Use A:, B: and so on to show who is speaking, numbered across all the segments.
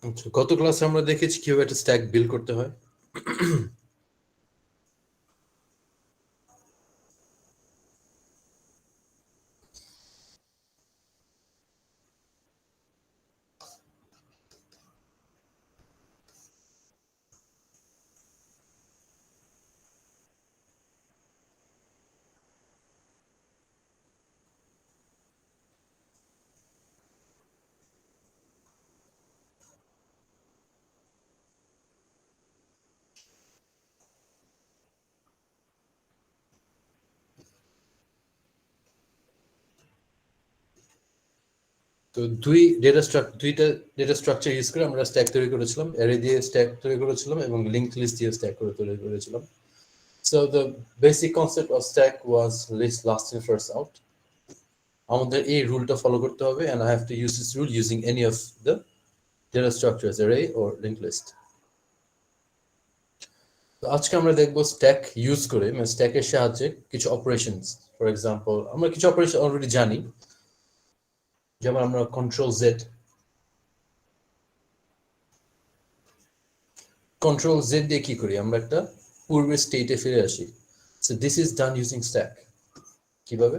A: আচ্ছা, গত ক্লাসে আমরা দেখেছি কিভাবে একটা স্ট্যাক বিল্ড করতে হয়। তো দুইটা ডেটা স্ট্রাকচার ইউজ করে আমরা স্ট্যাক তৈরি করেছিলাম, অ্যারে দিয়ে স্ট্যাক তৈরি করেছিলাম এবং লিঙ্ক লিস্ট দিয়ে স্ট্যাক তৈরি করেছিলাম। So the basic concept of stack was list last in first out. আমাদের এই রুলটা ফলো করতে হবে, and I have to use this rule using any of the data structures, array or linked list. তো আজকে আমরা দেখবো স্ট্যাক ইউজ করে, মানে স্ট্যাকের সাহায্যে কিছু অপারেশনস। ফর এক্সাম্পল, আমরা কিছু অপারেশন অলরেডি জানি, যেমন আমরা কন্ট্রোল জেড দিয়ে কি করি, আমরা একটা পূর্বের স্টেটে ফিরে আসি। So this is done using stack. কিভাবে?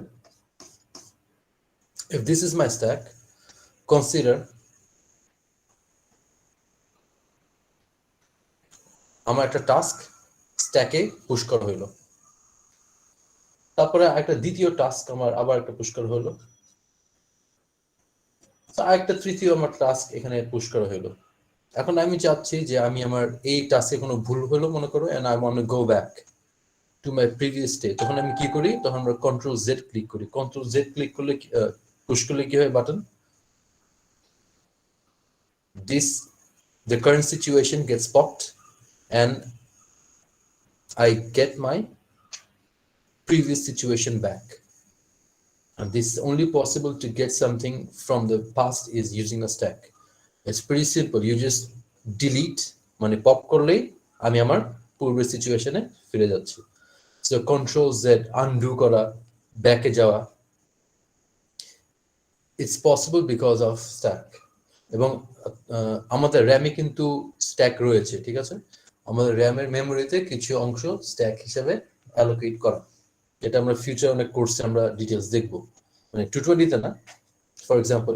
A: If this is my stack, consider আমার একটা টাস্ক স্ট্যাকে পুশ করা হইলো, তারপরে একটা দ্বিতীয় টাস্ক আমার আবার একটা পুশ করা হলো, আর একটা তৃতীয় আমার টাস্ক এখানে পুশ করা হলো। এখন আমি চাচ্ছি যে আমি আমার এই টাস্কে কোনো ভুল হলো মনে করো, and I want to go back to my previous state. তখন আমি কি করি? তখন আমরা কন্ট্রোল জেড ক্লিক করি। কন্ট্রোল জেড ক্লিক করলে পুশ করলে কি হয়? Button, the current situation gets popped and I get my previous situation back. And this is only possible to get something from the past is using a stack. It's pretty simple. You just delete, মানে pop করলেই আমি আমার পূর্বের সিচুয়েশনে ফিরে যাচ্ছি। So control Z undo করা, ব্যাকে যাওয়া, it's possible because of stack. এবং আমাদের র্যামে কিন্তু স্ট্যাক রয়েছে, ঠিক আছে? আমাদের র্যামের মেমোরিতে কিছু অংশ স্ট্যাক হিসেবে অ্যালোকেট করা, যেটা আমরা ফিউচার অনেক কোর্সে আমরা ডিটেলস দেখবো, মানে 220-তে না। ফর এক্সাম্পল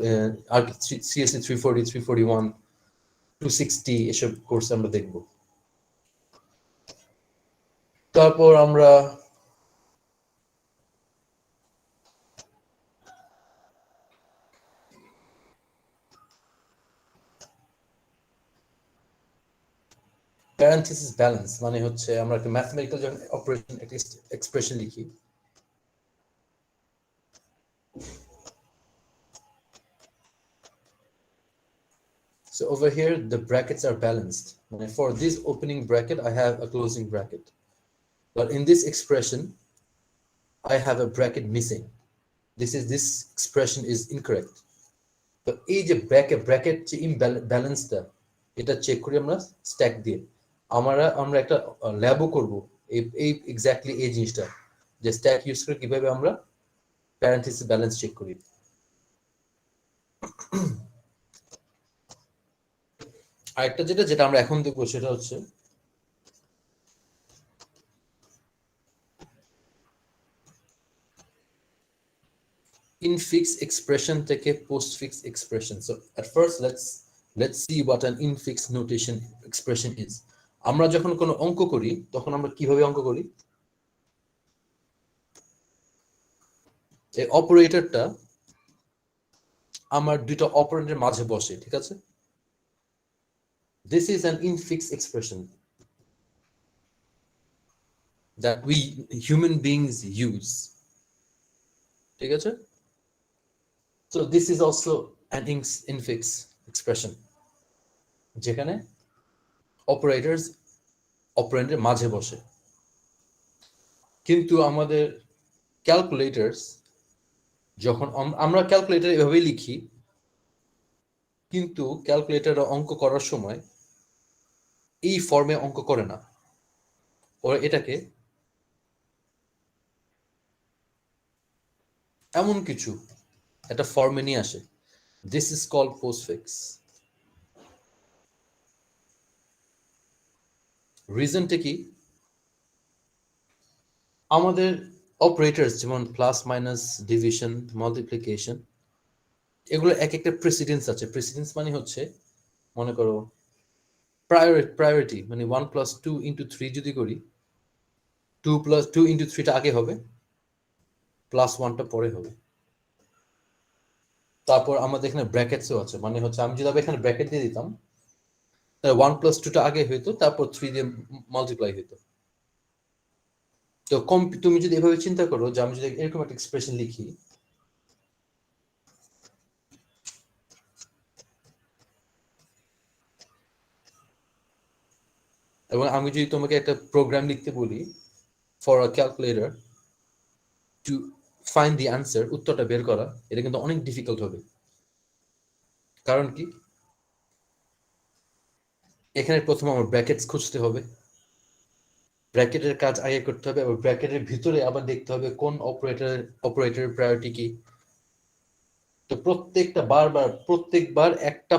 A: আর সিএসসি 340, 341, 260 এসব কোর্সে আমরা দেখবো। তারপর আমরা প্যারেন্থেসিস ব্যালেন্স, মানে হচ্ছে আমরা একটা ম্যাথমেটিক্যাল যখন অপারেশন একটা এক্সপ্রেশন লিখি, so over here the brackets are balanced. For this opening bracket I have a closing bracket, but in this expression I have a bracket missing. This expression is incorrect. তো এই যে bracket যে ইমব্যালেন্সটা, এটা check করি আমরা stack দিয়ে। আমরা একটা ল্যাবও করব এই এক্স্যাক্টলি এই জিনিসটা, যে স্ট্যাক ইউজ করে কিভাবে আমরা প্যারেন্থেসিস ব্যালেন্স চেক করি। আরেকটা যেটা আমরা এখন দেখবো সেটা হচ্ছে infix expression থেকে postfix expression. So at first let's see what an infix notation expression is. আমরা যখন কোনো অঙ্ক করি তখন আমরা কিভাবে অঙ্ক করি? এই অপারেটরটা আমার দুটো অপারেন্ডের মাঝে বসে, ঠিক আছে? This is an infix expression that we human beings use, ঠিক আছে? So this is also an infix expression, যেখানে অপারেটরস অপারেন্ডের মাঝে বসে। কিন্তু আমাদের ক্যালকুলেটরস, যখন আমরা ক্যালকুলেটর এভাবেই লিখি, কিন্তু ক্যালকুলেটর অঙ্ক করার সময় এই ফর্মে অঙ্ক করে না, ওরা এটাকে এমন কিছু একটা ফর্মে নিয়ে আসে। This is called postfix. রিজনটা কি, আমাদের অপারেটরস যেমন প্লাস মাইনাস ডিভিশন মাল্টিপ্লিকেশন এগুলো এক একটা প্রেসিডেন্স আছে। প্রেসিডেন্স মানে হচ্ছে মনে করো প্রায়োরিটি, মানে 1+2 × 3 যদি করি 2+2 × 3টা আগে হবে, +1টা পরে হবে। তারপর আমাদের এখানে ব্র্যাকেটসও আছে, মানে হচ্ছে আমি যদি এখানে ব্র্যাকেট দিয়ে দিতাম তাহলে 1+2টা আগে হইতো, তারপর 3 দিয়ে মাল্টিপ্লাই হইতো। তো তুমি যদি এভাবে চিন্তা করো যে আমি যদি এরকম একটা এক্সপ্রেশন লিখি, এবং আমি যদি তোমাকে একটা প্রোগ্রাম লিখতে বলি for a calculator to find the answer, উত্তরটা বের করা, এটা কিন্তু অনেক ডিফিকাল্ট হবে। কারণ কি, এখানে প্রথমে আমার ব্র্যাকেটস খুঁজতে হবে, ব্র্যাকেটের কাজ আগে করতে হবে, আবার ব্র্যাকেটের ভিতরে আবার দেখতে হবে কোন অপারেটরের প্রায়োরিটি কি। তো প্রত্যেকবার একটা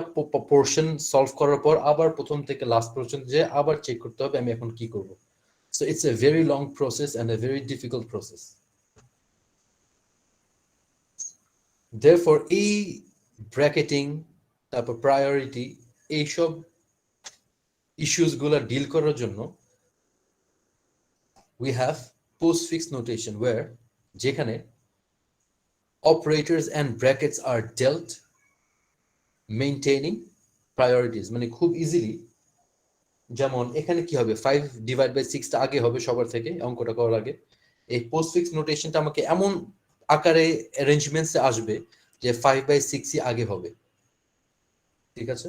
A: পোর্শন সলভ করার পর আবার প্রথম থেকে লাস্ট পর্যন্ত যে আবার চেক করতে হবে আমি এখন কি করব। So it's a very long process and a very difficult process. Therefore এই ব্র্যাকেটিং, তারপর প্রায়োরিটি, এইসব ইস্যুসগুলো ডিল করার জন্য we have postfix notation where যেখানে operators and brackets are dealt maintaining priorities, মানে খুব ইজিলি, যেমন এখানে কি হবে 5/6টা আগে হবে সবার থেকে অঙ্কটা করার আগে, এই পোস্টফিক্স নোটেশনটা আমাকে এমন আকারে অ্যারেঞ্জমেন্টসে আসবে যে 5/6ই আগে হবে। ঠিক আছে,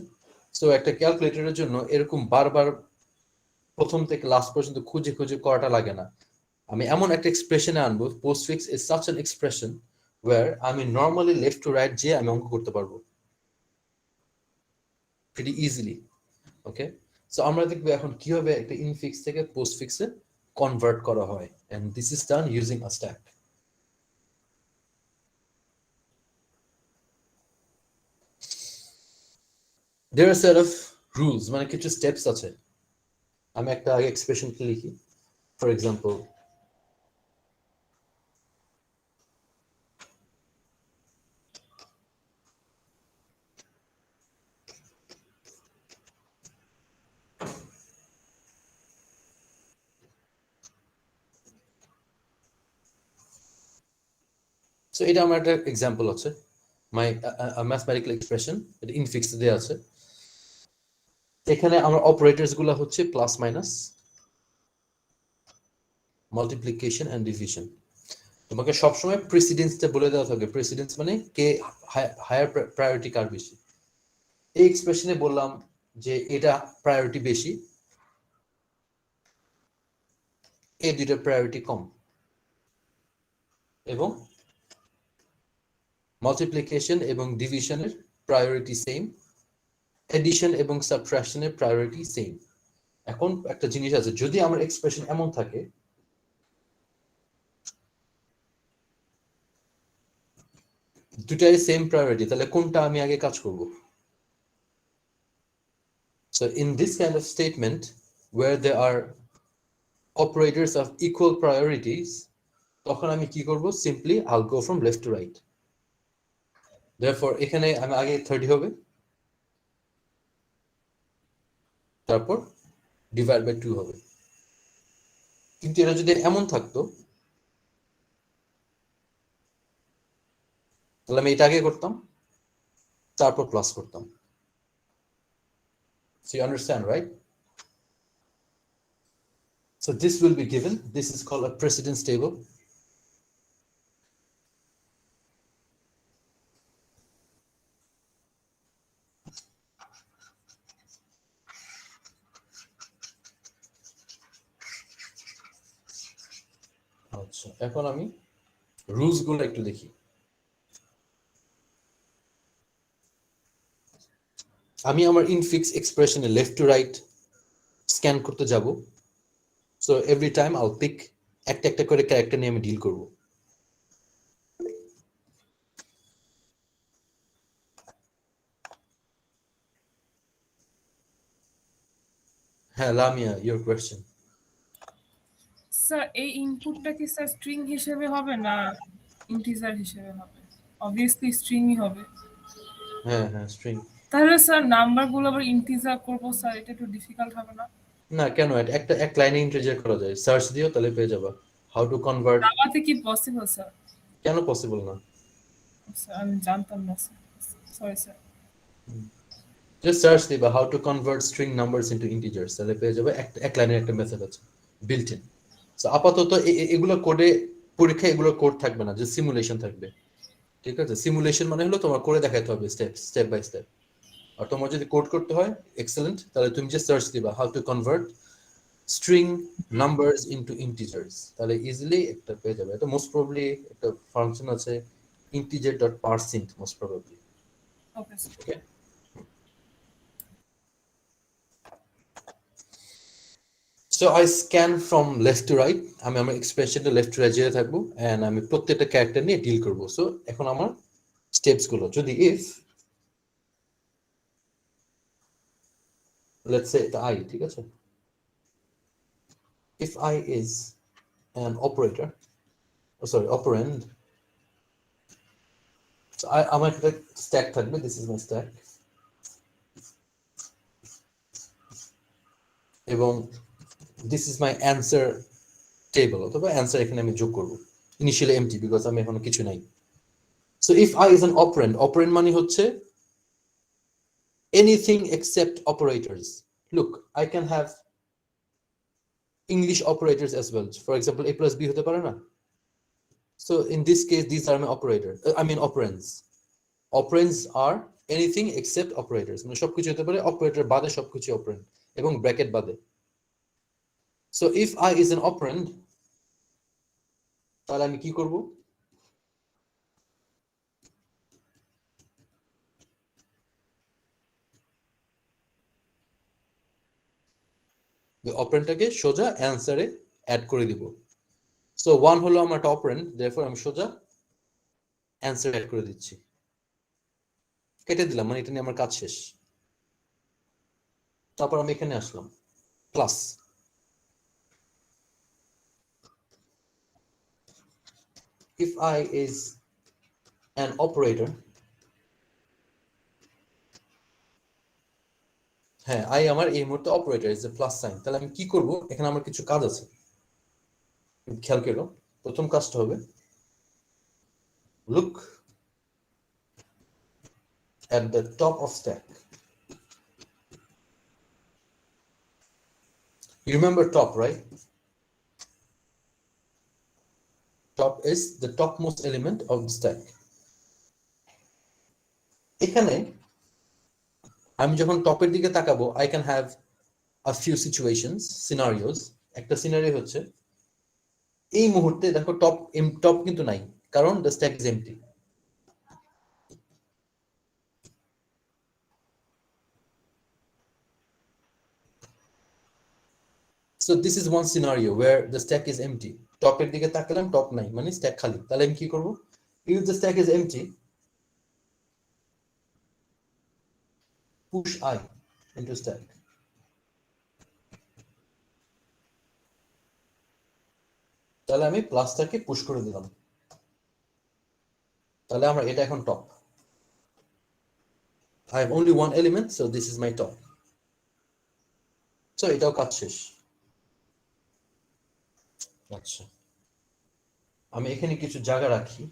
A: সো একটা ক্যালকুলেটরের জন্য এরকম বারবার প্রথম থেকে লাস্ট পর্যন্ত খুঁজে খুঁজে করাটা লাগে না। আমি এমন একটা এক্সপ্রেশনে আনবো, postfix is such an expression where আমি নর্মালি লেফট টু রাইট যে আমি অঙ্ক করতে পারবো pretty easily. ওকে, সো আমরা দেখবো এখন কিভাবে একটা ইনফিক্স থেকে পোস্টফিক্সে কনভার্ট করা হয়, and this is done using a stack. There are a set of rules, মানে কিছু স্টেপস আছে। আমি একটা আগে এক্সপ্রেশনকে লিখি, ফর এক্সাম্পল সো এটা আমার একটা এক্সাম্পল আছে, মাই ম্যাথমেটিক্যাল এক্সপ্রেশন, এটা ইনফিক্স দেওয়া আছে। এখানে আমার অপারেটরস গুলো হচ্ছে plus minus, multiplication and division. তোমাকে সবসময় প্রেসিডেন্সটা বলে দেওয়া থাকে, প্রেসিডেন্স মানে কে হায়ার প্রায়োরিটি কার বেশি। এই এক্সপ্রেশনে বললাম যে এটা প্রায়োরিটি বেশি, এই দুইটা প্রায়োরিটি কম, এবং মাল্টিপ্লিকেশন এবং ডিভিশনের প্রায়োরিটি সেম, এডিশন এবং সাবট্রাকশনের প্রায়োরিটি সেম। এখন একটা জিনিস আছে, যদি আমার এক্সপ্রেশন এমন থাকে দুটাই সেম প্রায়োরিটি, তাহলে কোনটা আমি আগে কাজ করব? So in this kind of statement where there are operators of equal priorities, তখন আমি কি করব? Simply I'll go from left to right. Therefore এখানে আমি আগে 30 হবে, তারপর ডিভাইড বাই 2 হবে। কিন্তু এটা যদি এমন থাকতো তাহলে আমি এটা আগে করতাম, তারপর প্লাস করতাম। So you understand, right? So this will be given, this is called a precedence table. আচ্ছা, এখন আমি রুলস গুলো একটু দেখি। আমি আমার ইনফিক্স এক্সপ্রেশনে লেফট টু রাইট স্ক্যান করতে যাব। সো এভরি টাইম আইল পিক একটা একটা করে ক্যারেক্টার নিয়ে আমি ডিল করব। হ্যাঁ, লামিয়া, your question.
B: স্যার এই ইনপুটটা কি স্যার স্ট্রিং হিসেবে হবে না ইন্টিজার হিসেবে হবে? অবভিয়াসলি স্ট্রিংই হবে।
A: হ্যাঁ হ্যাঁ, string.
B: তাহলে স্যার নাম্বারগুলো আবার ইন্টিজার করবো স্যার, এটা একটু ডিফিকাল্ট হবে না?
A: না কেন, এক লাইনে ইন্টিজার করা যায়, সার্চ দিও তাহলে পেয়ে যাবা হাউ টু কনভার্ট।
B: জাভাতে কি পসিবল স্যার?
A: কেন পসিবল না?
B: স্যার আমি জানতাম না sir, sorry sir.
A: Just search দিবা how to convert string numbers into integers, তাহলে পেয়ে যাবে এক লাইনের একটা মেথড আছে বিল্ট ইন। সো আপাতত এগুলো কোডে, পরীক্ষায় এগুলো কোড থাকবে না, যে সিমুলেশন থাকবে। ঠিক আছে, সিমুলেশন মানে হলো তোমার করে দেখাতে হবে স্টেপ বাই স্টেপ। আর তোমার যদি কোড করতে হয় এক্সেলেন্ট, তাহলে তুমি যে সার্চ দিবা how to convert string numbers into integers, তাহলে ইজিলি একটা পেয়ে যাবে। এটা মোস্ট প্রবাবলি একটা ফাংশন আছে integer dot percent, most probably.
B: Okay sir.
A: Okay, so I scan from left to right, আমি আমার এক্সপ্রেশনটা লেফট টু রাইট যেতে থাকবো এন্ড আমি প্রত্যেকটা ক্যারেক্টার নিয়ে ডিল করবো। সো এখন আমার স্টেপস গুলো, যদি ইফ লেটস সে এটা আই, ঠিক আছে, if I is an operator, oh sorry, operand, so আমার একটা স্ট্যাক থাকবে, this is my stack, এবং this is my answer table, অথবা answer এখানে আমি যোগ করব, initially empty because আমি এখনো কিছু নাই। so if I is an operand, operand মানে হচ্ছে anything except operators. look, I can have English operators as well, for example a plus b হতে পারে না? so in this case these are my operators, I mean operands. Operands are anything except operators, মানে সবকিছু হতে পারে, operator বাদে সবকিছু operand এবং ব্র্যাকেট বাদে। so if I is an operand, তাহলে আমি কি করব, অপারেন্ডটাকে সোজা অ্যানসারে অ্যাড করে দিব। so 1 হলো আমার অপারেন্ড, therefore আমি সোজা অ্যানসার অ্যাড করে দিচ্ছি, কেটে দিলাম, মানে এটা নিয়ে আমার কাজ শেষ। তারপর আমি এখানে আসলাম plus, if I is an operator, হ্যাঁ আই আমার এই মুহূর্তে operator is a plus sign, তাহলে আমি কি করব, এখানে আমার কিছু কাজ আছে, খেয়াল করো। প্রথম কাজটা হবে look at the top of stack. You remember top, right? Top is the topmost element of the stack. এখানে আমি যখন টপের দিকে তাকাবো, I can have a few situations, scenarios. একটা সিনারিও হচ্ছে এই মুহূর্তে দেখো টপ কিন্তু নাই, কারণ the stack is empty. So this is one scenario where the stack is empty. টপের দিকে তাকালাম, টপ নাই, মানে স্ট্যাক খালি, তাহলে আমি কি করব, if the stack is empty, push I into stack. তাহলে আমি প্লাসটাকে পুশ করে দিলাম, তাহলে আমরা এটা এখন top, I have only one element, so this is my top. So এটাও কাজ শেষ। আচ্ছা, আমি এখানে কিছু জায়গা রাখি,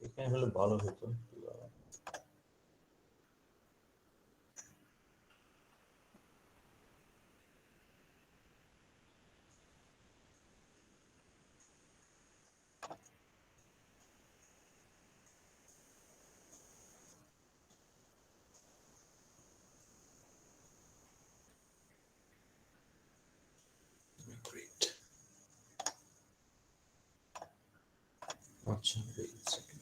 A: এখানে হলে ভালো হতো। Great. আচ্ছা, wait a second.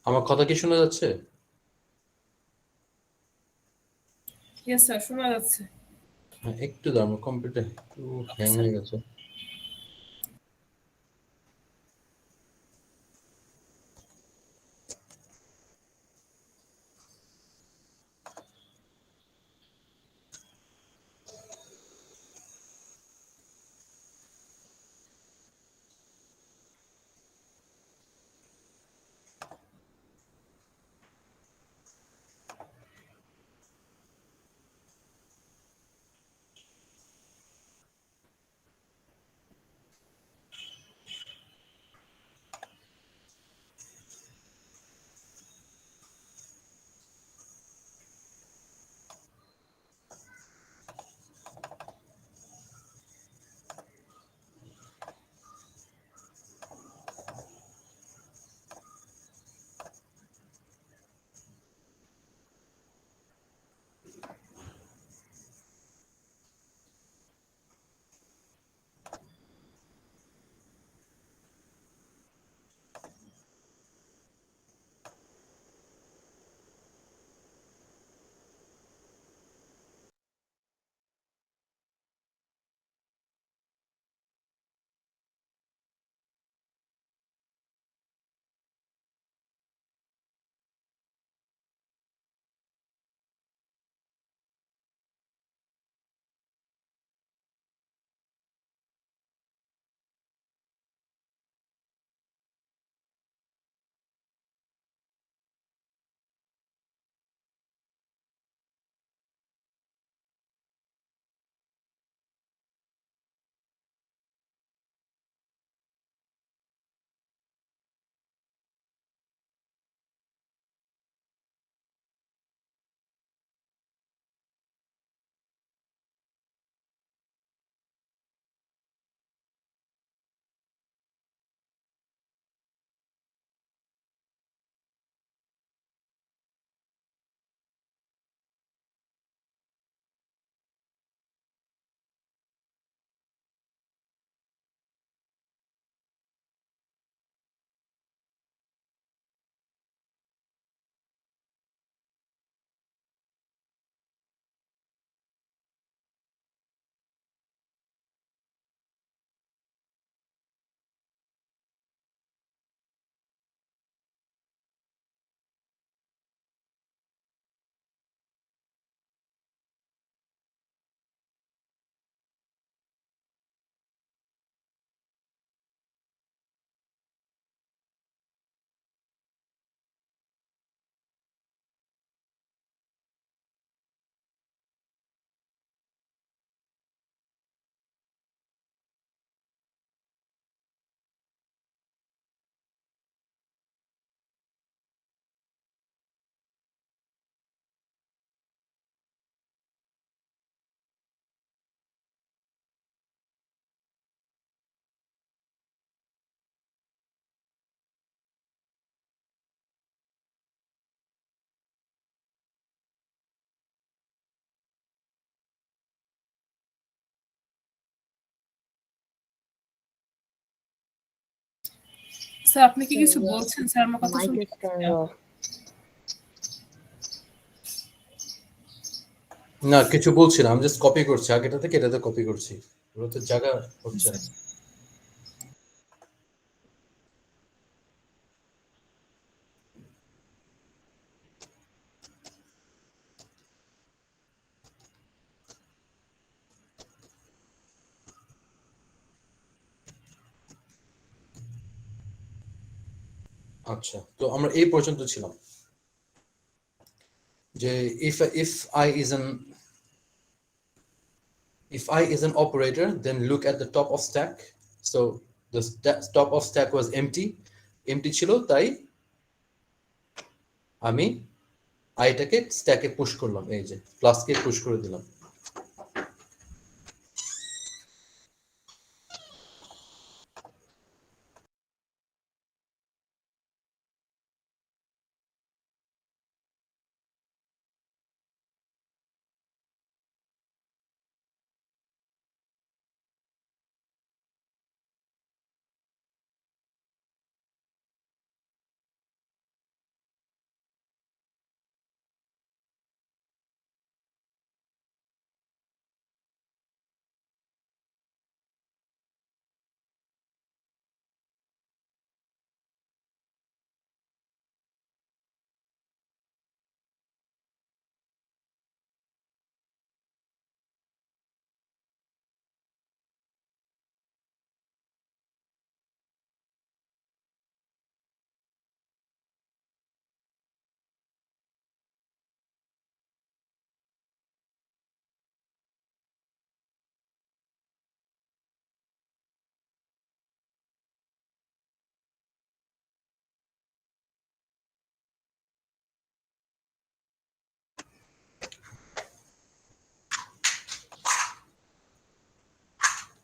A: আমার কথা কি শোনা যাচ্ছে?
B: ইয়েস স্যার, শোনা যাচ্ছে।
A: হ্যাঁ, একটু দাঁড়ান, আমার কম্পিউটার একটু
B: ওকে
A: হ্যাং
B: স্যার।
A: হয়ে গেছে।
B: স্যার, আপনি কি
C: So
B: কিছু
C: your
B: বলছেন? স্যার, আমার কথা
C: mic
B: শুনতে
C: is
B: পাচ্ছি
C: turned
B: না।
C: off.
A: না, কিছু বলছি না, আমি জাস্ট কপি করছি, আগেটা থেকে এটাতে কপি করছি, ওটাতে জায়গা হচ্ছে না।
B: স্যার।
A: আচ্ছা, তো আমরা এই পর্যন্ত ছিলাম যে if I is an operator, then look at the top of stack. So the top of stack was empty ছিল, তাই আমি আইটাকে স্ট্যাকে পুশ করলাম, এই যে প্লাসকে পুশ করে দিলাম।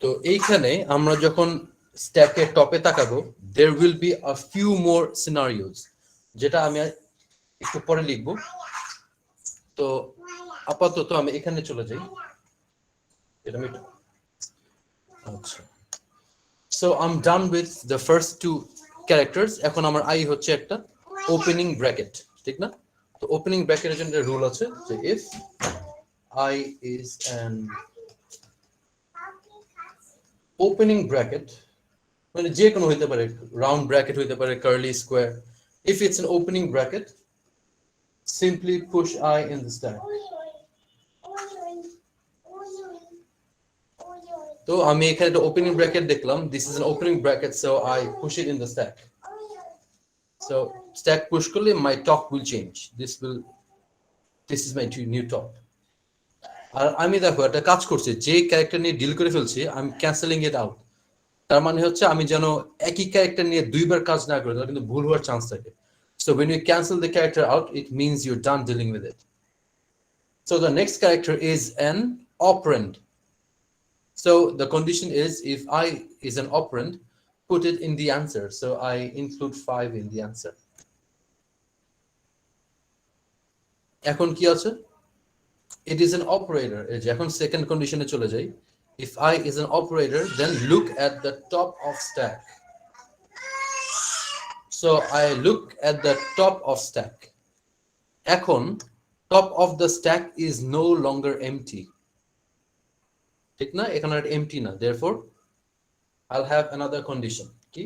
A: তো এইখানে আমরা যখন স্ট্যাকের টপে তাকাবো there will be a few more scenarios যেটা আমি একটু পরে লিখবো তো আপাতত আমি এখানে চলে যাই এটা আমি আচ্ছা so I'm done with the first two characters এখন আমার I হচ্ছে একটা opening bracket ঠিক না তো opening bracket এর জন্য রুল আছে যে if I is an opening bracket মানে যে কোনো হইতে পারে round bracket হইতে পারে curly square if it's an opening bracket simply push I in the stack তো আমি এখানে একটা opening bracket দেখলাম this is an opening bracket so I push it in the stack so stack push করলে my top will change this is my new top আর আমি দেখো একটা কাজ করছি যে ক্যারেক্টার নিয়ে ডিল করে ফেলছি I'm cancelling it out তার মানে হচ্ছে আমি যেন একই ক্যারেক্টার নিয়ে দুইবার কাজ না করি তাহলে কিন্তু ভুল হওয়ার চান্স থাকে so when you cancel the character out it means you're done dealing with it so the next character is an operand so the condition is if I is an operand put it in the answer so I include 5 in the answer এখন কি আছে it is an operator এই যে এখন second কন্ডিশনে চলে যাই if I is an operator then look at the top of stack so I look at the top of stack এখন top of the stack is no longer empty ঠিক না এখানে এটা empty না therefore I'll have another condition কি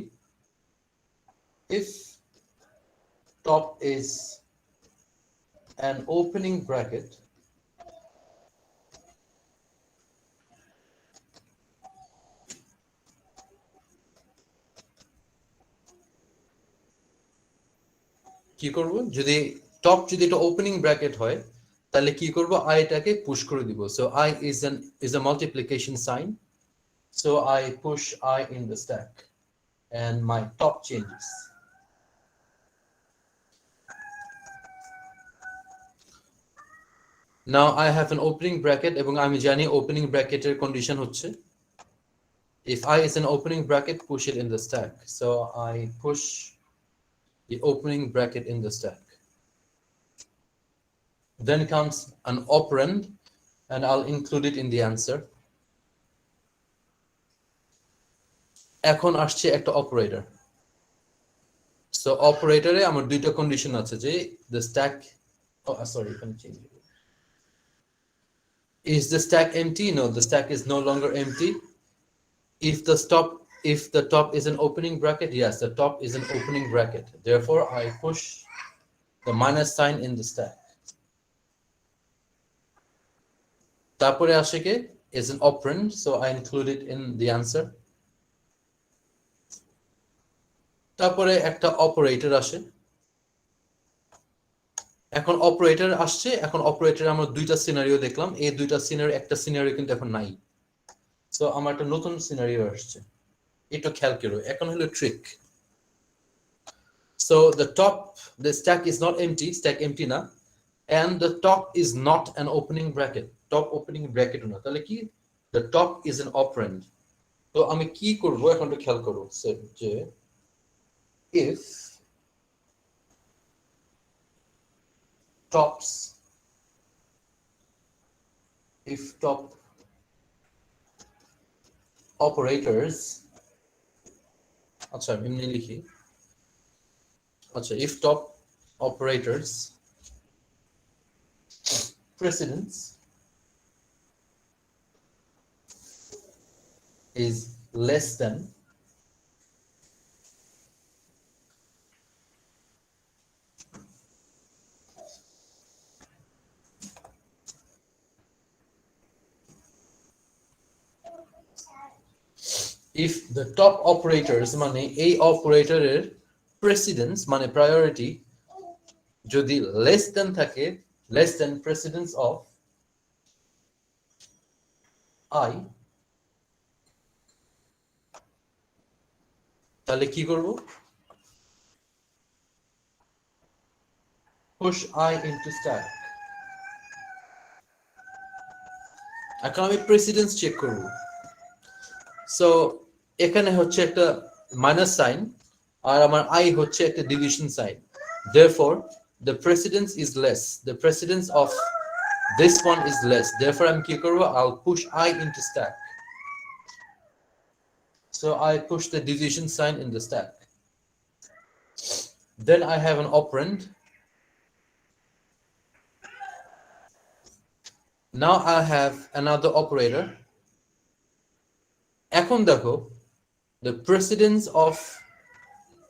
A: if top is an opening bracket কি করব যদি টপ যদি এটা ওপেনিং ব্র্যাকেট হয় তাহলে কি করব I এটাকে পুশ করে দিব so I is a multiplication sign so I push I in the stack and my top changes now I have an opening bracket এবং আমি জানি opening bracket এর কন্ডিশন হচ্ছে if I is an opening bracket push it in the stack so I push the opening bracket in the stack then comes an operand and I'll include it in the answer এখন আসছে একটা operator so operator এ আমার দুইটা condition আছে যে the stack sorry can change it is the stack empty no the stack is no longer empty if the top is an opening bracket yes the top is an opening bracket therefore I push the minus sign in the stack তারপরে আসে কে is an operand so I include it in the answer তারপরে একটা operator আসে এখন operator আসছে এখন অপারেটরে আমরা দুইটা সিনারিও দেখলাম এই দুইটা সিনারিও একটা সিনারিও কিন্তু এখন নাই সো আমার একটা নতুন সিনারিও আসছে এটা খেয়াল করো এখন হলো trick so the stack is not empty stack empty না and the top is not an opening bracket top opening bracket না তাহলে কি the top is an operand তো আমি কি করব এখন একটু খেয়াল করো যে if top operators আচ্ছা এমনি লিখি আচ্ছা if top operators precedence is less than if the top operators মানে এই অপারেটরের প্রেসিডেন্স মানে প্রায়োরিটি যদি less than থাকে less than precedence of I তাহলে কি করব push I into stack এখন আমি প্রেসিডেন্স চেক করব সো এখানে হচ্ছে একটা মাইনাস সাইন আর আমার I হচ্ছে একটা division sign, therefore the precedence is less, the precedence of this one is less, therefore আমি কি করব, I'll push I into stack. So I push the division sign in the stack. Then I have an operand. Now I have another operator. এখন দেখো, the precedence of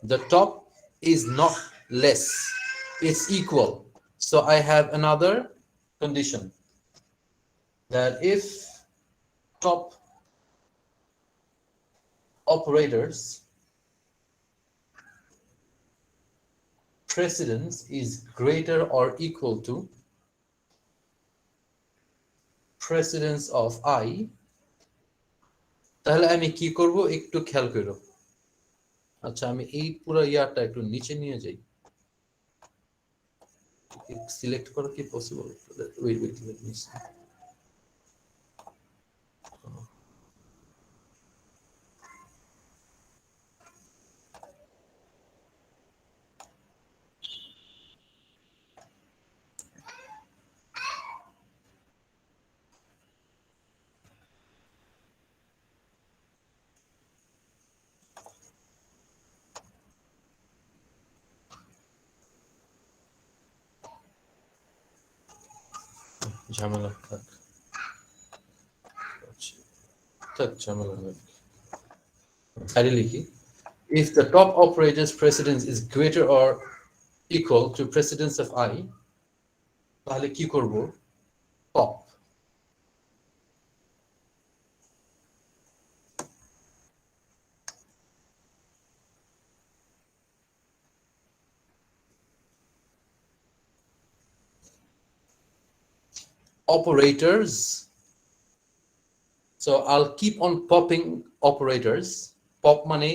A: the top is not less, it's equal. So I have another condition that if top operators precedence is greater or equal to precedence of I, তাহলে আমি কি করব একটু খেয়াল করো। আচ্ছা আমি এই পুরো ইয়ারটা একটু নিচে নিয়ে যাই, সিলেক্ট করা কি possible? Wait let me see. ঝামেলা থাক, ঝামেলা নেই, আরে লিখি, if the top operator's precedence is greater or equal to precedence of I, তাহলে কি করব, pop operators. So I'll keep on popping operators. Pop মানে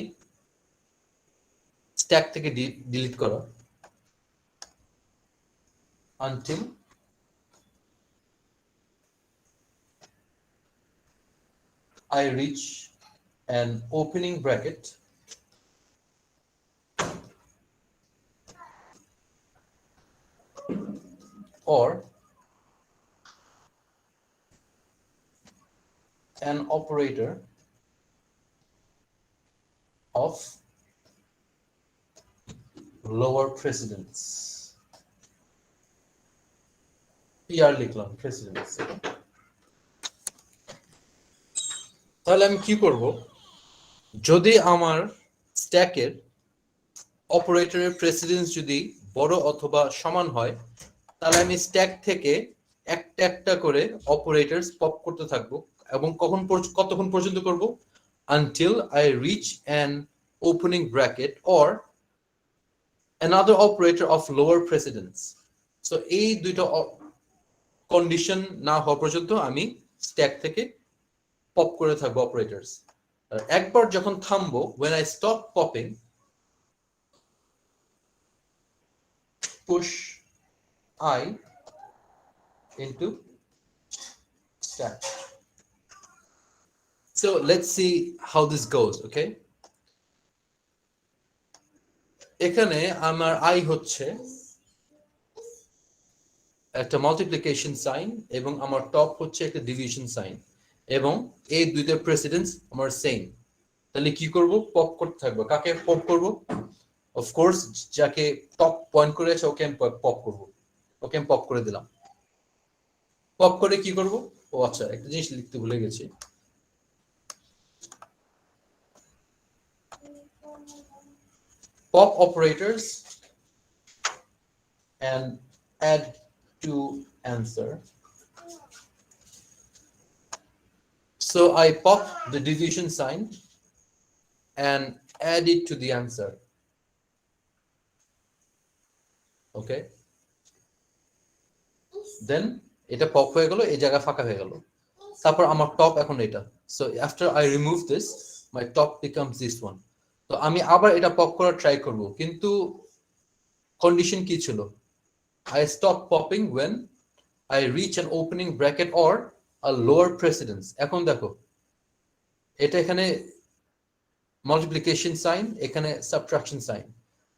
A: stack থেকে delete করা, until I reach an opening bracket or an operator of lower precedence. PR লিখলাম precedence. তাহলে আমি কি করব, যদি আমার স্ট্যাকের অপারেটরের প্রেসিডেন্স যদি বড় অথবা সমান হয়, তাহলে আমি স্ট্যাক থেকে একটা একটা করে অপারেটরস পপ করতে থাকবো, এবং কতক্ষণ পর্যন্ত করব, until I reach an opening bracket or another operator of lower precedence. So এই দুইটা কন্ডিশন না হওয়া পর্যন্ত আমি স্ট্যাক থেকে পপ করে থাকবো অপারেটরস। আর একবার যখন থামবো, when I stop popping, push I into stack. So let's see how this goes, okay? এখানে আমার I হচ্ছে একটা মাল্টিপ্লিকেশন সাইন এবং আমার টপ হচ্ছে একটা ডিভিশন সাইন, এবং এই দুইটার প্রেসিডেন্স আমার সেম। তাহলে কি করব, পপ করতে থাকবো। কাকে পপ করব? অফ কোর্স যাকে টপ পয়েন্ট করে আছে ওকে আমি পপ করব, ওকে আমি পপ করে দিলাম। পপ করে কি করব, ও আচ্ছা একটা জিনিস লিখতে ভুলে গেছি, pop operators and add to answer. So I pop the division sign and add it to the answer. Okay, then এটা পপ হয়ে গেল, এই জায়গা ফাঁকা হয়ে গেল, তারপর আমার টপ এখন এটা। So after I remove this, my top becomes this one. তো আমি আবার এটা পপ করার ট্রাই করব, কিন্তু কন্ডিশন কি ছিল, I stop popping when I reach an opening bracket or a lower precedence. এখন দেখো এটা এখানে মাল্টিপ্লিকেশন সাইন, এখানে সাবট্রাকশন সাইন।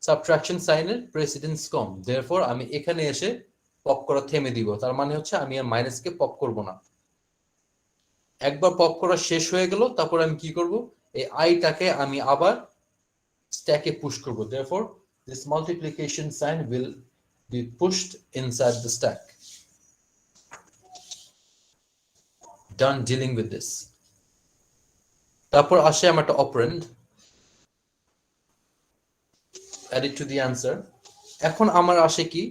A: সাবট্রাকশন সাইনের প্রেসিডেন্স কম, দেয়ারফর আমি এখানে এসে পপ করা থেমে দিব। তার মানে হচ্ছে আমি আর মাইনাসকে পপ করব না। একবার পপ করা শেষ হয়ে গেল, তারপর আমি কি করব, এই আইটাকে আমি আবার স্ট্যাকে পুশ করব। Therefore this multiplication sign will be pushed inside the stack. Done dealing with this. তারপর আসে আমার একটা operand, add it to the answer. এখন আমার আসে কি,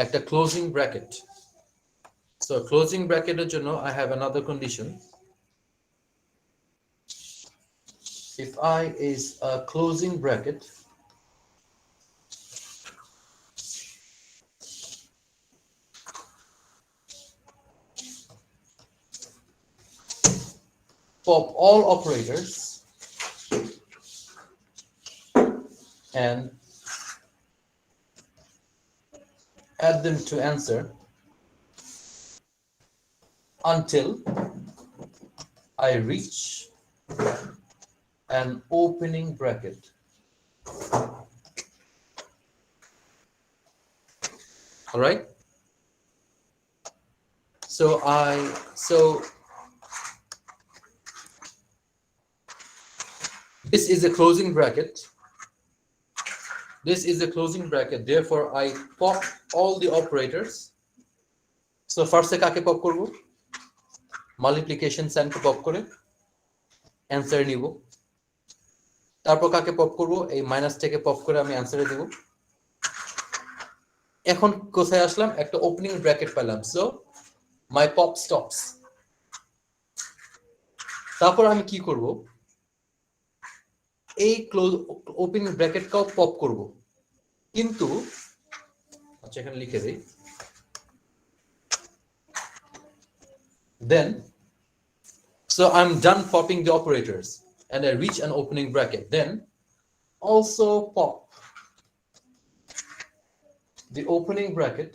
A: একটা closing bracket. So closing bracket এর জন্য I have another condition. If I is a closing bracket, pop all operators and add them to answer until I reach an opening bracket. All right. So this is a closing bracket. This is a closing bracket. Therefore, I pop all the operators. So first এ কাকে pop করব, multiplication সাইনকে pop করে answer নিব। তারপর কাকে pop করব, এই minus থেকে pop করে আমি অ্যানসারে দেব। এখন কোথায় আসলাম, একটা ওপেনিং ব্র্যাকেট পেলাম। So my pop stops. তারপর আমি কি করব, এই ক্লোজ ওপেনিং ব্র্যাকেটটাও পপ করব, কিন্তু আচ্ছা এখানে লিখে দেই। Then, so I'm done popping the operators and I reach an opening bracket. Then also pop the opening bracket,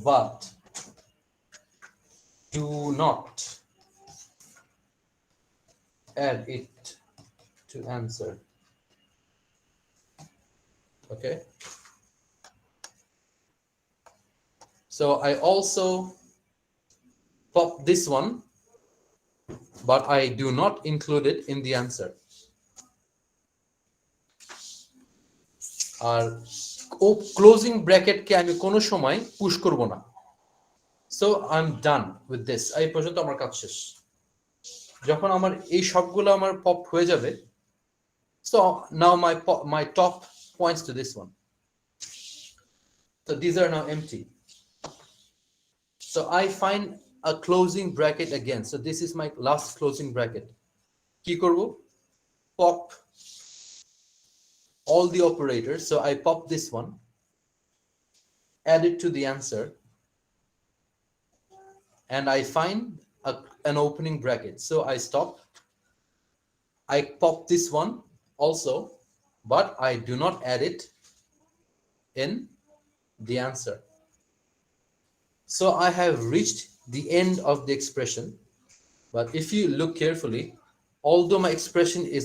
A: but do not add it to answer. Okay. So I also pop this one, but I do not include it in the answer. আর closing ব্র্যাকেটকে আমি কোনো সময় push করব না। So I am done with this. এই পর্যন্ত আমার কাজ শেষ। যখন আমার এই সবগুলো আমার পপ হয়ে যাবে, so now my top points to this one. So these are now empty. So I find a closing bracket again. So this is my last closing bracket. কি করব, pop all the operators. So I pop this one, add it to the answer, and I find an opening bracket. So I stop. I pop this one also, but I do not add it in the answer. So I have reached the end of the expression. But if you look carefully, although my expression is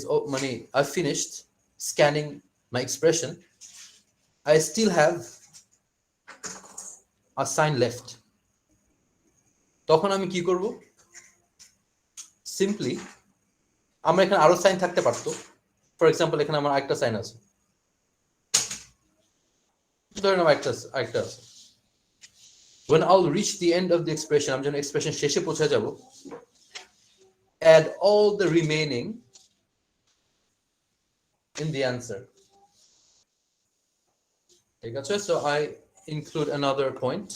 A: I finished scanning my expression, I still have a sign left. তখন আমি কি করব, simply আমার এখানে আরো sign থাকতে পারতো। For example এখানে আমার একটা সাইন আছে, ধরে নাও একটা আছে। When I'll reach the end of the expression, আমি যখন এক্সপ্রেশন শেষে পৌঁছে যাব, add all the remaining in the answer. ঠিক আছে? So I include another point.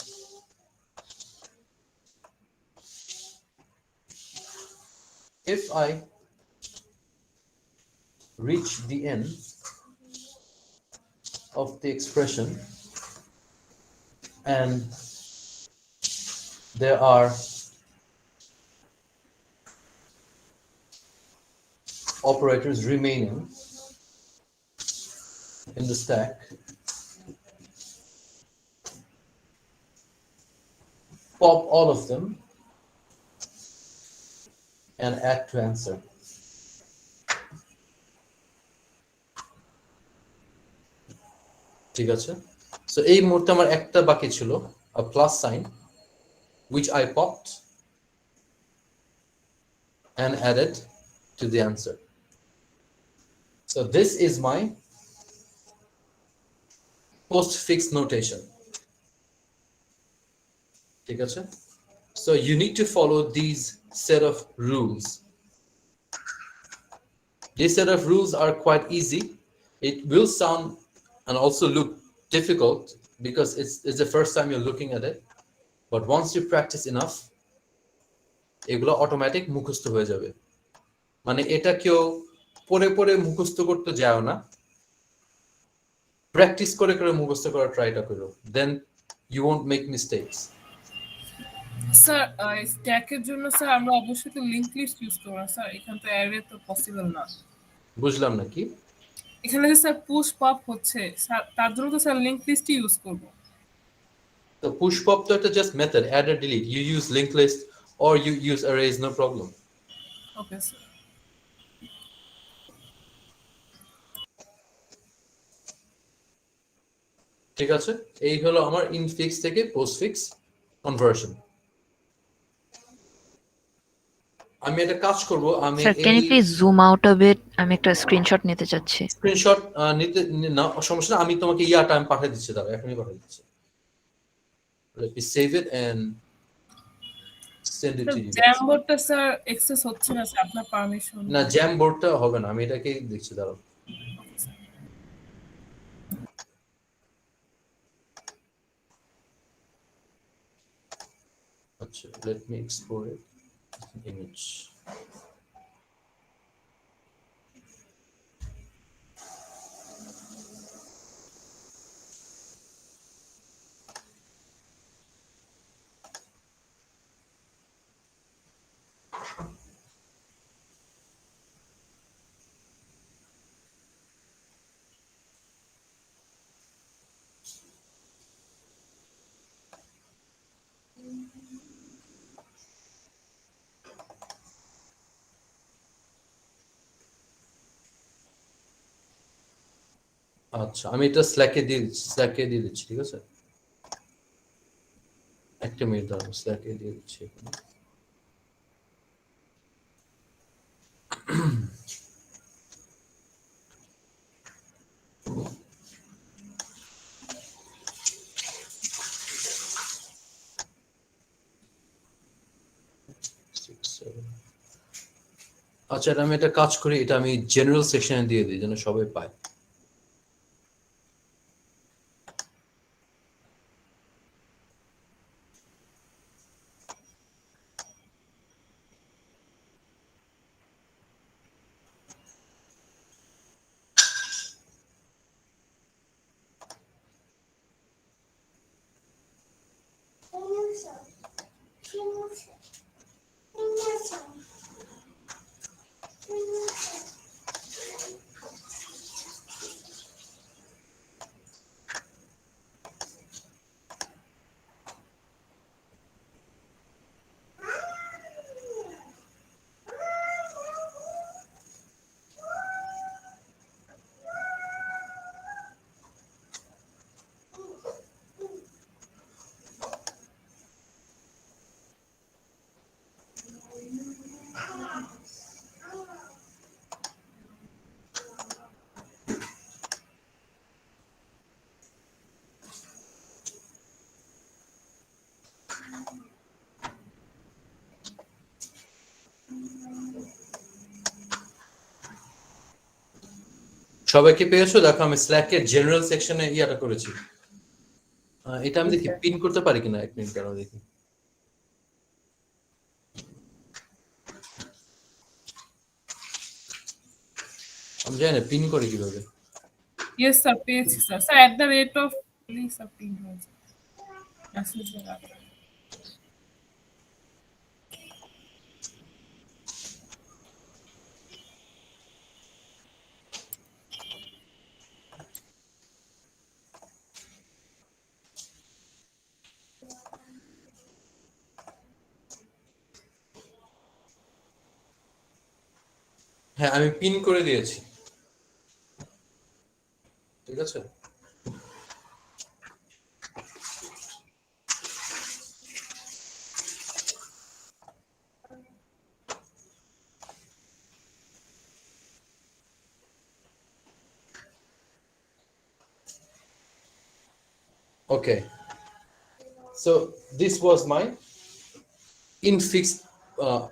A: If I reach the end of the expression and there are operators remaining in the stack, pop all of them and add to answer. ঠিক আছে, so এই মুহূর্তে আমার একটা বাকি ছিল, a plus sign which I popped and added to the answer. So this is my postfix notation. ঠিক আছে, so you need to follow these set of rules. These set of rules are quite easy. It will sound and also look difficult because it's the first time you're looking at it, but once you practice enough, এগুলো automatic মুখস্থ হয়ে যাবে। মানে এটা কেউ পড়ে পড়ে মুখস্থ করতে যাও না, প্র্যাকটিস করে করে মুখস্থ করার ট্রাইটা করো, then you won't make mistakes.
B: Sir স্ট্যাকের জন্য স্যার আমরা অবশ্যই তো লিংক লিস্ট ইউজ করব না স্যার, এখানে তো অ্যারে তো পসিবল না।
A: বুঝলাম না কি?
B: এখানে যে স্যার পুশ পপ হচ্ছে স্যার, তার জন্য তো স্যার লিংক লিস্টই ইউজ করব।
A: তো পুশ পপ তো একটা জাস্ট মেথড, অ্যাড আর delete, you use link list or you use arrays, no problem.
B: Okay sir.
A: ঠিক আছে, এই হলো আমার ইনফিক্স থেকে পোস্টফিক্স কনভার্সন। আমি একটা কাজ করব, আমি
C: sir can you please zoom out of it, আমি একটা স্ক্রিনশট নিতে চাচ্ছি।
A: স্ক্রিনশট নিতে না সমস্যা না, আমি তোমাকে ইয়াটা আমি পাঠিয়ে দিচ্ছি, দাঁড়াও এখনই পাঠিয়ে দিচ্ছি। Let me save it and send it to you.
B: জ্যামবোর্ডটা স্যার অ্যাক্সেস হচ্ছে না স্যার, আপনার পারমিশন।
A: না জ্যাম বোর্ডটা হবে না, আমি এটাকে দেখছি, দাঁড়াও। আচ্ছা, let me export it image. আচ্ছা, আমি এটা স্ল্যাকে দিয়ে দিচ্ছি, ঠিক আছে, একটা মিনিট দাঁড়াও, স্ল্যাকে দিয়ে দিচ্ছি এখানে। আচ্ছা, এটা আমি একটা কাজ করি, এটা আমি জেনারেল সেকশনে দিয়ে দিই যেন সবাই পায়। সবাইকে পেয়েছো? দেখো আমি স্ল্যাকের জেনারেল সেকশনে ইয়াটা করেছি। এটা আমি দেখি পিন করতে পারি কিনা, এক মিনিট দাঁড়াও দেখি। আমি জানি না পিন করে কিভাবে।
B: ইয়েস স্যার, পেয়েছি sir. Sir @ please sir pin হয়েছে মেসেজের আগে।
A: হ্যাঁ আমি পিন করে দিয়েছি, ঠিক আছে। Okay, so this was my infix uh,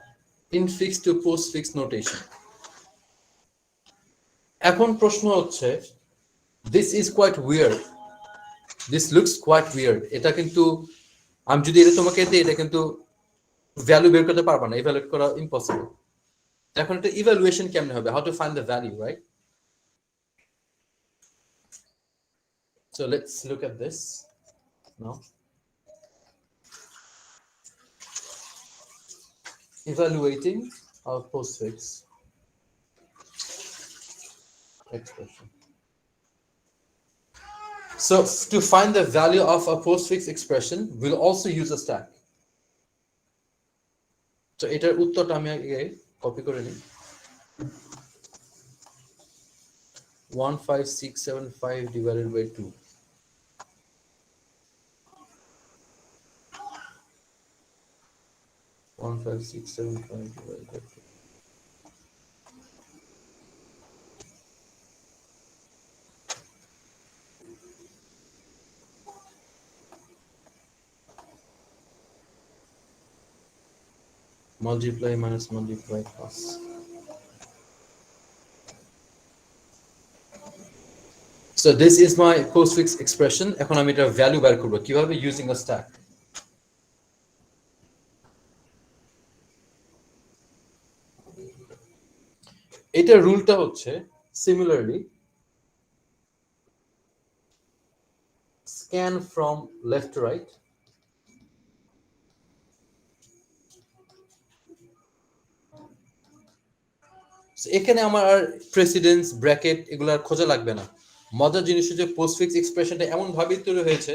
A: infix to postfix notation. এখন প্রশ্ন হচ্ছে, this is quite weird, this looks quite weird, এটা কিন্তু আমি যদি এটা তোমাকে দিই এটা কিন্তু ভ্যালু বের করতে পারবা না, ইভ্যালুয়েট করা ইম্পসিবল। এখন এটা ইভ্যালুয়েশন কেমনে হবে, how to find the value, right? So let's look at this now. Evaluating our postfix expression. So to find the value of a postfix expression, we'll also use a stack. So এটার উত্তরটা আমি আগে copy করে নিই। 15675 divided by 2. One five six seven five divided by 2. Multiply minus multiply plus. So this is my postfix expression. এখন আমি এটার value বের করব কিভাবে, using a stack. এটার রুলটা হচ্ছে similarly scan from left to right. So এখানে আমার আর প্রেসিডেন্স ব্র্যাকেট এগুলো আর খোঁজা লাগবে না। মজার জিনিস হচ্ছে পোস্টফিক্স এক্সপ্রেশনটা এমন ভাবে তৈরি হয়েছে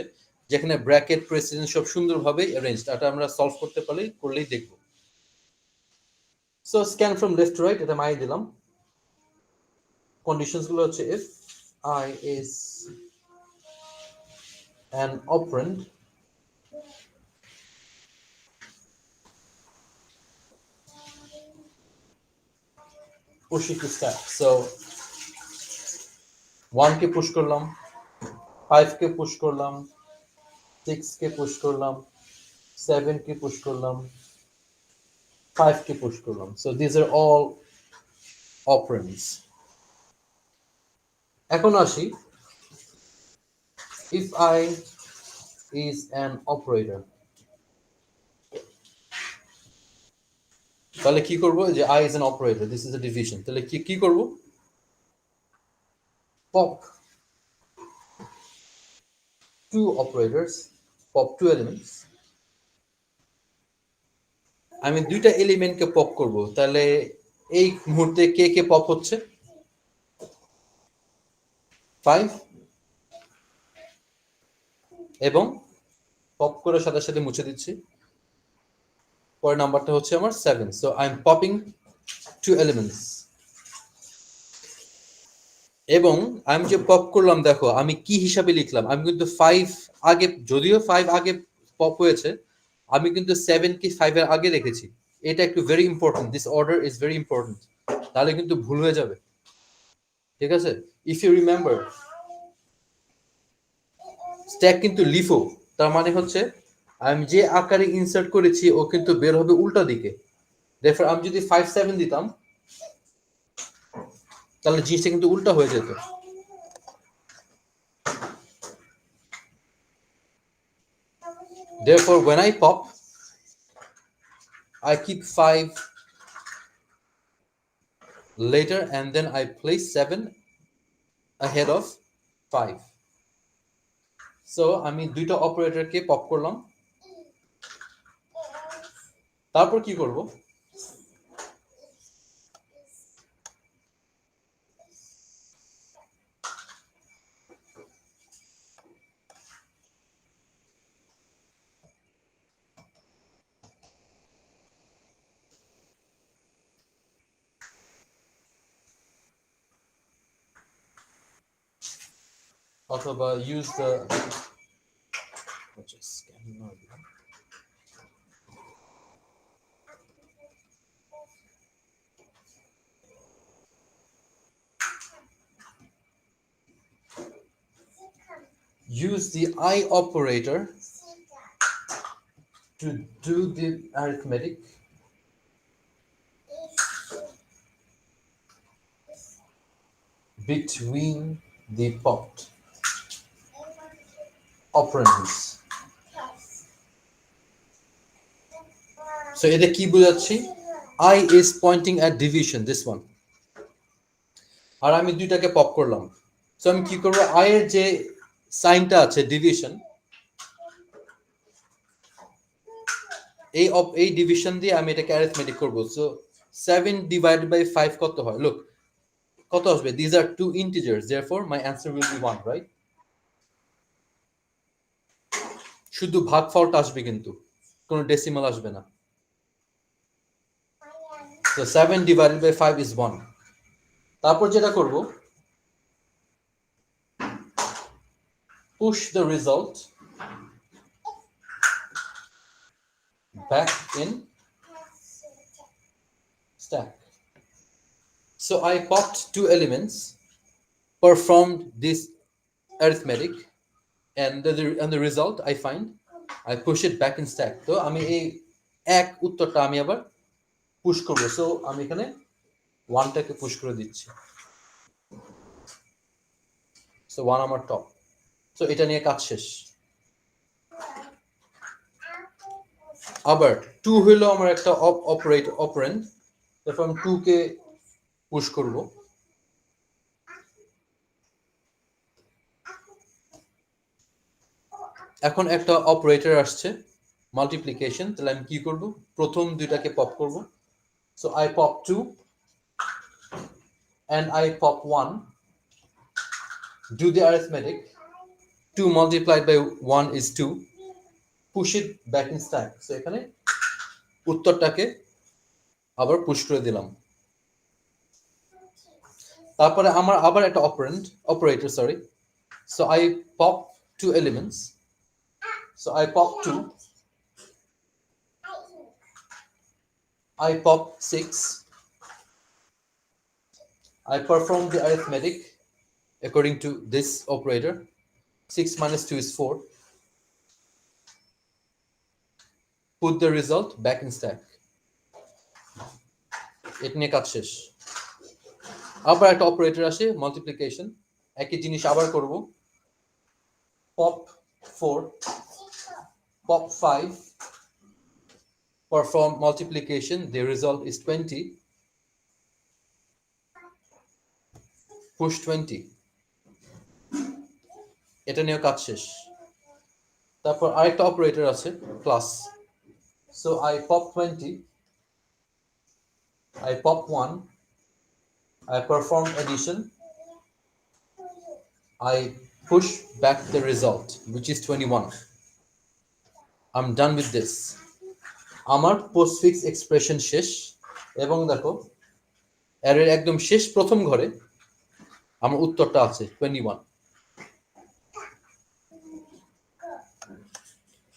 A: যেখানে ব্র্যাকেট প্রেসিডেন্স সব সুন্দরভাবে অ্যারেঞ্জড, এটা আমরা সলভ করতে করলেই দেখব। So scan from left to right, এটা আমি দিলাম। কন্ডিশনস গুলো হচ্ছে if I is an operand push it to stack. So 1 K push করলাম, 5 কে পুশ করলাম, 6 কে পুশ করলাম, 7 কে পুশ করলাম, 5 কে পুশ করলাম। So these are all operands. এখন আসি, if I is an operator, তাহলে কি করব, যে I is an operator, this is a division, তাহলে কি করব, pop two operators, pop two elements. আমি দুইটা এলিমেন্টকে পপ করব, তাহলে এই মুহূর্তে কে কে পপ হচ্ছে, 5 এবং পপ করার সাথে সাথে মুছে দিচ্ছি। পরের নাম্বারটা হচ্ছে আমার 7। So I am popping two elements, এবং আমি যে পপ করলাম দেখো আমি কি হিসাবে লিখলাম, আমি কিন্তু 5 আগে, যদিও 5 আগে পপ হয়েছে, আমি কিন্তু 7 কে 5 এর আগে রেখেছি। এটা একটু very important, this order is very important, তাহলে কিন্তু ভুল হয়ে যাবে, ঠিক আছে। ইফ ইউ রিমেম্বার, স্ট্যাক কিন্তু লিফো, তার মানে হচ্ছে আমি যে আকারে ইনসার্ট করেছি ও কিন্তু বের হবে উল্টা দিকে। দেয়ারফর আমি যদি 5 7 দিতাম তাহলে জিনিসটা কিন্তু উল্টা হয়ে যেত। Therefore when I pop, I keep 5 later and then I place 7 ahead of 5. So আমি দুইটা অপারেটরকে পপ করলাম, তারপর কি করব, অথবা use the use the I operator to do the arithmetic between the popped operands. So এটা কি বোঝাচ্ছি? I is pointing at division, this one. আর আমি দুইটাকে পপ করলাম। সো আমি কি করব, I এর যে সাইনটা আছে ডিভিশন, এই ডিভিশন দিয়ে আমি এটাকে অ্যারিথমেটিক করব। সো 7 divided by 5 কত হয়? লুক, কত আসবে? These are two integers, therefore my answer will be 1, right? শুধু ভাগফলটা আসবে, কিন্তু কোনো ডেসিমাল আসবে না। So 7 divided by 5 is 1. তারপর যেটা করব, push the result back in stack. So I popped two elements, performed this arithmetic, and the result I find, I push it back in stack. তো আমি এই এক উত্তরটা আমি আবার পুশ করব। সো আমি এখানে 1টাকে পুশ করে দিচ্ছি। সো 1 আমার টপ। সো এটা নিয়ে কাজ শেষ। আবার 2 হলো আমার একটা অপারেন্ড, তারপর আমি 2 কে পুশ করব। এখন একটা অপারেটর আসছে মাল্টিপ্লিকেশন, তাহলে আমি কি করব, প্রথম দুইটাকে পপ করব। So I pop 2 and I pop 1, do the arithmetic, 2 multiplied by 1 is 2, push it back in stack. So এখানে উত্তরটাকে আবার পুশ করে দিলাম। তারপরে আমার আবার একটা operator, sorry. So I pop two elements. So I pop 2, I pop 6, I perform the arithmetic according to this operator. 6 minus 2 is 4. Put the result back in stack. এটা নিয়ে কাজ শেষ। আবার একটা অপারেটর আসে মাল্টিপ্লিকেশন, একই জিনিস আবার করব। Pop 4, pop 5, perform multiplication, the result is 20, push 20, এটা নিয়ে কাজ শেষ। তারপর আরেকটা অপারেটর আছে plus. So I pop 20, I pop 1, I perform addition, I push back the result, which is 21. I'm done with this. আমার পোস্টফিক্স এক্সপ্রেশন শেষ। এবং দেখো এর একদম শেষ প্রথম ঘরে আমার উত্তরটা আছে 21।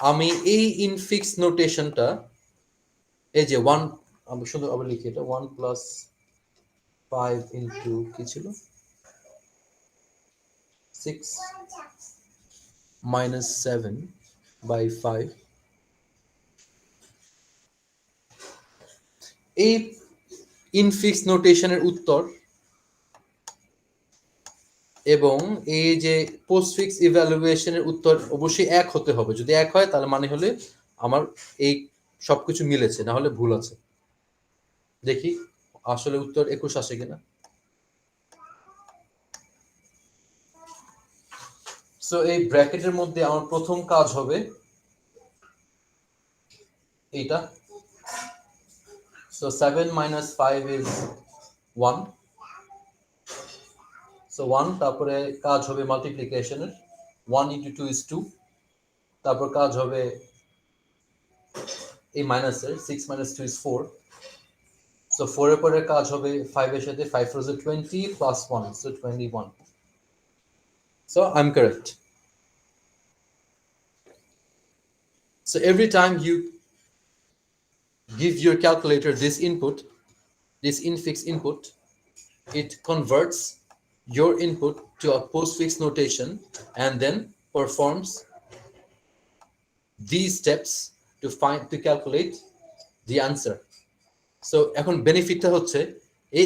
A: আমি এই ইনফিক্স নোটেশনটা, এই যে 1, আমি শুধু আবার লিখি, এটা 1 প্লাস 5 ইনটু কি ছিল, 6 minus 7 by 5, এই ইনফিক্স নোটেশনের উত্তর এবং এই যে পোস্টফিক্স ইভ্যালুয়েশনের উত্তর অবশ্যই এক হতে হবে। যদি এক হয় তাহলে মানে হলে আমার এই সবকিছু মিলেছে, না হলে ভুল আছে। দেখি আসলে উত্তর 21 আসে কিনা। সো এই ব্র্যাকেটের মধ্যে আমার প্রথম কাজ হবে এইটা। So 7 minus 5 is 1. সো 1, তারপরে কাজ হবে মাল্টিপ্লিকেশনের, 1 into 2 is 2, তারপর কাজ হবে এই মাইনাসের, 6 minus 2 is 4. সো 4 এর পরে কাজ হবে 5 এর সাথে, 5 4 is 20 plus 1, so 21. So I'm correct. So every time you give your calculator this input, this infix input, it converts your input to a postfix notation and then performs these steps to calculate the answer. So এখন বেনিফিটটা হচ্ছে এই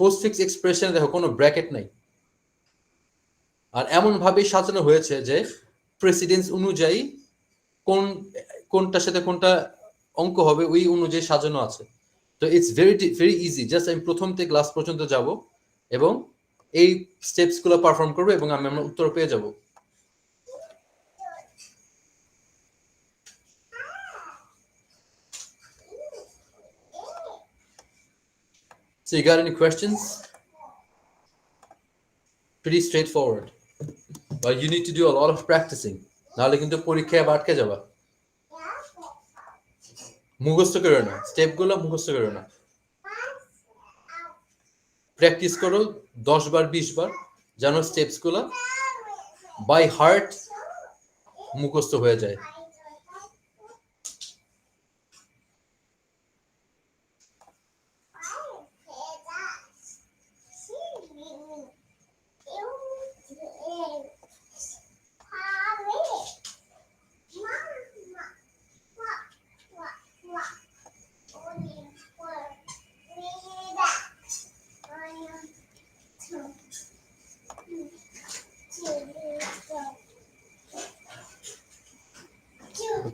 A: postfix এক্সপ্রেশনে দেখো কোনো bracket নাই, আর এমন ভাবে সাজানো হয়েছে যে প্রেসিডেন্স অনুযায়ী কোনটার সাথে কোনটা অঙ্ক হবে ওই অনুযায়ী সাজানো আছে। তো ইটস ভেরি ইজি, জাস্ট আমি প্রথম থেকে লাস্ট পর্যন্ত যাব এবং এই স্টেপসগুলো পারফর্ম করবো এবং আমরা উত্তর পেয়ে যাব। So you got any questions? Pretty straightforward. But you need to do a lot of practicing. নাহলে কিন্তু পরীক্ষায় আটকে যাবা। মুখস্থ করো না, স্টেপগুলো মুখস্থ করো না, প্র্যাকটিস করো 10 বার 20 বার, যেন স্টেপসগুলো বাই হার্ট মুখস্থ হয়ে যায়।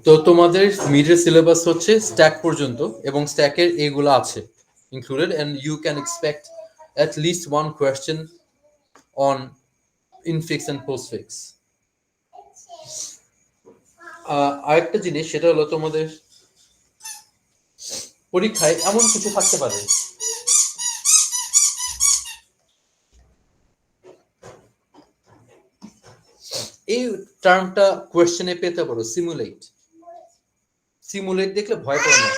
A: তো তোমাদের মিডের সিলেবাস হচ্ছে স্ট্যাক পর্যন্ত এবং স্ট্যাকের এগুলো আছে included, and you can expect at least one question on infix and postfix. আরেকটা জিনিস সেটা হলো তোমাদের পরীক্ষায় এমন কিছু থাকতে পারে এই টার্মটা কোয়েশ্চেনে পেতে পারো, সিমুলেট। সিমুলেট দেখলে ভয় পাবে না।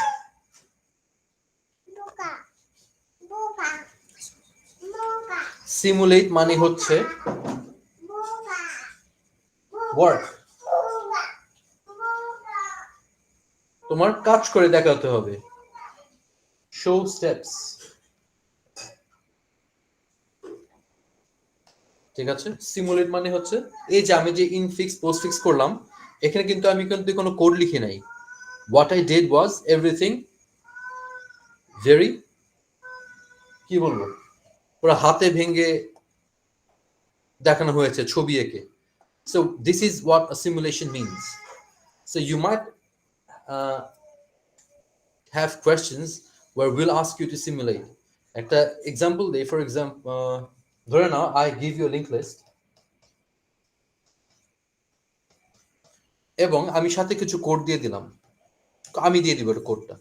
A: সিমুলেট মানে হচ্ছে ওয়ার্ক, তোমার কাজ করে দেখাতে হবে, শো স্টেপস, ঠিক আছে? সিমুলেট মানে হচ্ছে এই যে আমি যে ইনফিক্স পোস্টফিক্স করলাম, এখানে কিন্তু আমি কোনো কোড লিখি নাই। What I did was everything very, কি বলবো, পুরো হাতে ভেঙে দেখানো হয়েছে ছবি এঁকে। So this is what a simulation means. So you might have questions where we'll ask you to simulate. একটা example দেই, for example, ধরে নাও I give you a linked list এবং আমি সাথে কিছু কোড দিয়ে দিলাম, আমি দিয়ে দিব কোডটা,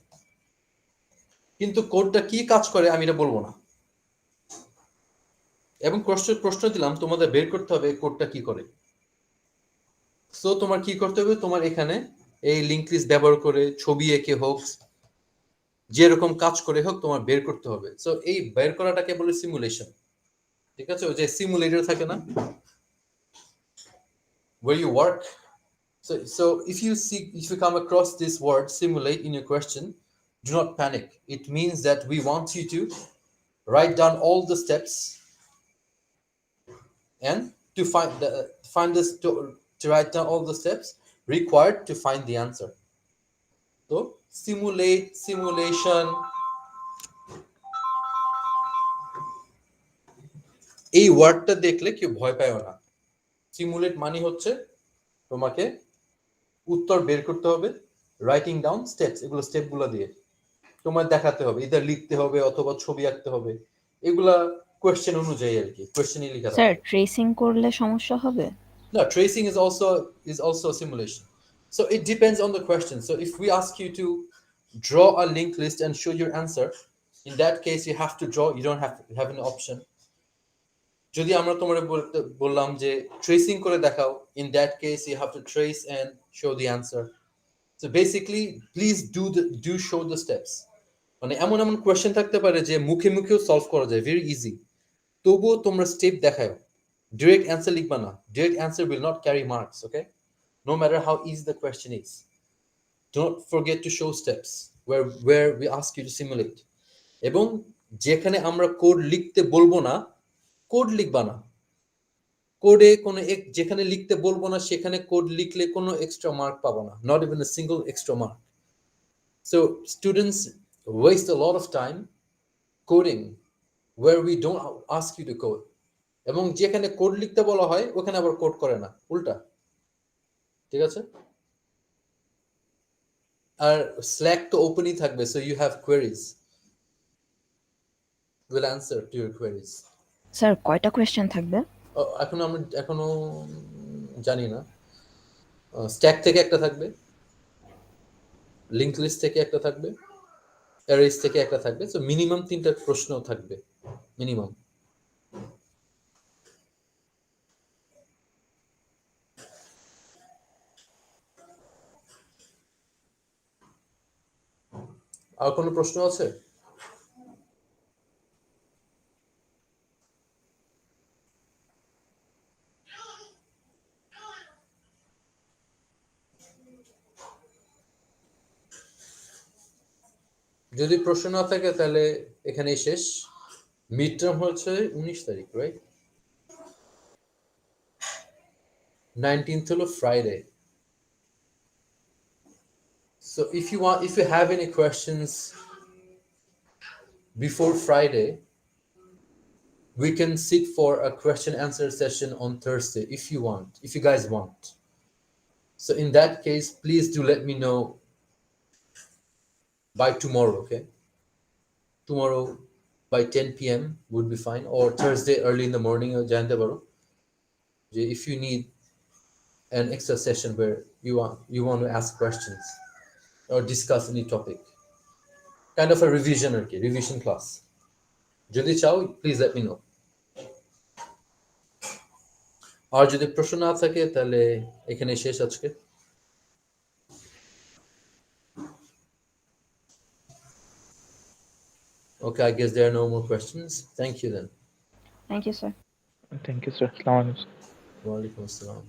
A: কিন্তু কোডটা কি কাজ করে আমি এটা বলবো না, এবং প্রশ্ন দিলাম তোমাদের বের করতে হবে কোডটা কি করে। সো তোমার কি করতে হবে, তোমার এখানে এই লিংক লিস্ট ব্যবহার করে ছবি এঁকে হোক, যেরকম কাজ করে হোক তোমার বের করতে হবে। সো এই বের করাটাকে বলে সিমুলেশন, ঠিক আছে? ওই যে সিমুলেটর থাকে না, where you work. So if you come across this word simulate in your question, do not panic. It means that we want you to write down all the steps and to write down all the steps required to find the answer. So simulate, simulation, এই ওয়ার্ডটা দেখলে কেউ ভয় পায় না। Simulate মানে হচ্ছে তোমাকে উত্তর বের করতে হবে, রাইটিং ডাউন স্টেপস, এগুলো স্টেপগুলো দিয়ে তোমার দেখাতে হবে, ইদার লিখতে হবে অথবা ছবি আঁকতে হবে, এগুলা কোয়েশ্চেন অনুযায়ী আর কি, কোয়েশ্চেনই লেখা
C: স্যার ট্রেসিং করলে সমস্যা হবে?
A: No, tracing is also a simulation. So it depends on the question. So if we ask you to draw a linked list and show your answer, in that case you have to draw, you don't have an option. যদি আমরা তোমারে বললাম যে tracing করে দেখাও, in that case you have to trace and show the answer. So basically please do show the steps. মানে এমন question থাকতে পারে যে মুখে মুখেও সলভ করা যায়, ভেরি ইজি, তবুও তোমরা স্টেপ দেখাও, Direct answer লিখবা না. Direct answer will not carry marks, okay? No matter how easy the question is. Don't forget to show steps where we ask you to simulate. এবং যেখানে আমরা কোড লিখতে বলবো না, কোড লিখবা না. কোডে কোনো যেখানে লিখতে বলবো না সেখানে কোড লিখলে কোনো এক্সট্রা মার্ক পাবো না. Not even a single extra mark. So students waste a lot of time coding where we don't ask you to code. এবং যেখানে কোড লিখতে বলা হয় ওখানে আবার কোড করে না, উল্টা. ঠিক আছে? আর Slack তো ওপেনই থাকবে, so you have queries. We'll answer to your queries.
C: Sir কয়টা কোয়েশ্চেন থাকবে?
A: এখনো জানি না. স্ট্যাক থেকে একটা থাকবে, লিংক লিস্ট থেকে একটা থাকবে, অ্যারেস থেকে একটা থাকবে. সো মিনিমাম 3টা প্রশ্ন থাকবে, মিনিমাম. আর কোনো প্রশ্ন আছে? যদি প্রশ্ন না থাকে তাহলে এখানেই শেষ. মিড টার্ম হচ্ছে 19 তারিখ, রাইট? 19th হলো Friday. So if you have any questions before Friday, we can sit for a question answer session on Thursday if you guys want. So in that case, please do let me know by tomorrow, okay? Tomorrow by 10 p.m. would be fine, or Thursday early in the morning or jante paro. If you need an extra session where you want to ask questions or discuss any topic, kind of a revision class. Jodi chao, please let me know. আর যদি প্রশ্ন না থাকে তাহলে এখানে শেষ আজকে. Okay, I guess there are no more questions. Thank you then.
C: Thank you sir.
D: Thank you, sir. Assalamu alaikum.
A: Wa alaikum assalam.